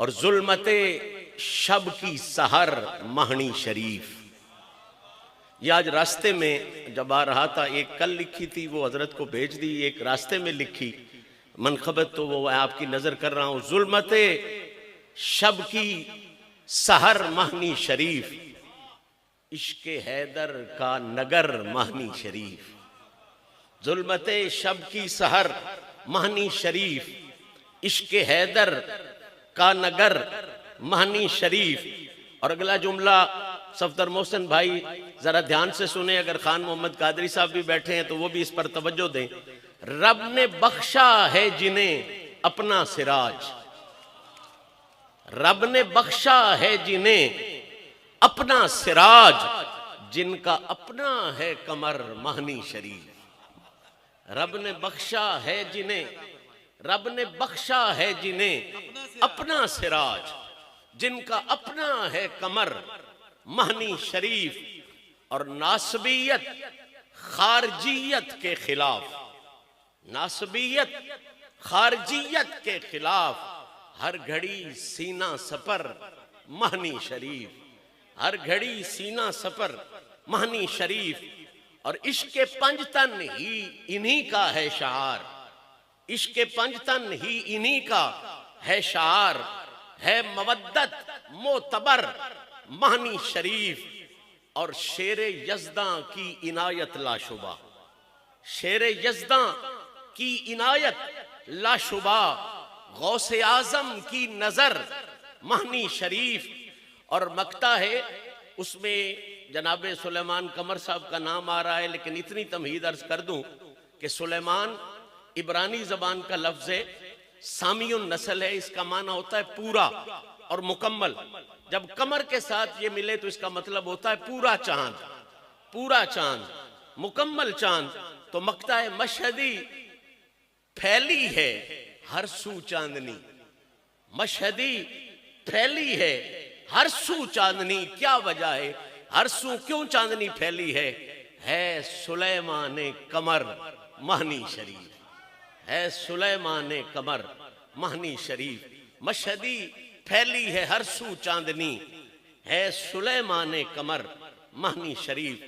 اور ظلمت شب کی سحر مہنی شریف. یہ آج راستے میں جب آ رہا تھا، ایک کل لکھی تھی وہ حضرت کو بھیج دی، ایک راستے میں لکھی منقبت تو وہ آپ کی نظر کر رہا ہوں. ظلمت شب کی سحر مہنی شریف، عشق حیدر کا نگر مہنی شریف. ظلمت شب کی سحر مہنی شریف، عشق حیدر کا نگر مہنی شریف. اور اگلا جملہ صفدر محسن بھائی ذرا دھیان سے سنیں، اگر خان محمد قادری صاحب بھی بیٹھے ہیں تو وہ بھی اس پر توجہ دیں. رب نے بخشا ہے جنہیں اپنا سراج، رب نے بخشا ہے جنہیں اپنا سراج، جن کا اپنا ہے کمر مہنی شریف. رب نے بخشا ہے جنہیں، رب نے بخشا ہے جنہیں اپنا سراج، جن کا اپنا ہے کمر مہنی شریف. اور ناسبیت خارجیت کے خلاف، ناسبیت خارجیت کے خلاف ہر گھڑی سینہ سپر مہنی شریف، ہر گھڑی سینہ سپر مہنی شریف. اور عشق پنجتن ہی انہی کا ہے شعار، عشق پنجتن ہی انہی کا ہے شعار، ہے مودت معتبر مہنی شریف. اور شیر یزداں کی عنایت لاشبہ، شیر یزداں کی عنایت لاشبہ، غوث اعظم کی نظر مہنی شریف. اور مکتا ہے اس میں جناب سلیمان قمر صاحب کا نام آ رہا ہے، لیکن اتنی تمہید عرض کر دوں کہ سلیمان عبرانی زبان کا لفظ ہے، سامی النسل ہے، اس کا معنی ہوتا ہے پورا اور مکمل. جب قمر کے ساتھ یہ ملے تو اس کا مطلب ہوتا ہے پورا چاند، پورا چاند، مکمل چاند. تو مکتا ہے مشہدی پھیلی ہے ہر سو چاندنی، مشہدی پھیلی ہے ہر سو چاندنی. کیا وجہ ہے ہر سو کیوں چاندنی پھیلی ہے سلیمان قمر مہنی شریف، ہے سلیمان قمر مہنی شریف. مشہدی پھیلی ہے ہر سو چاندنی، ہے سلیمان قمر مہنی شریف.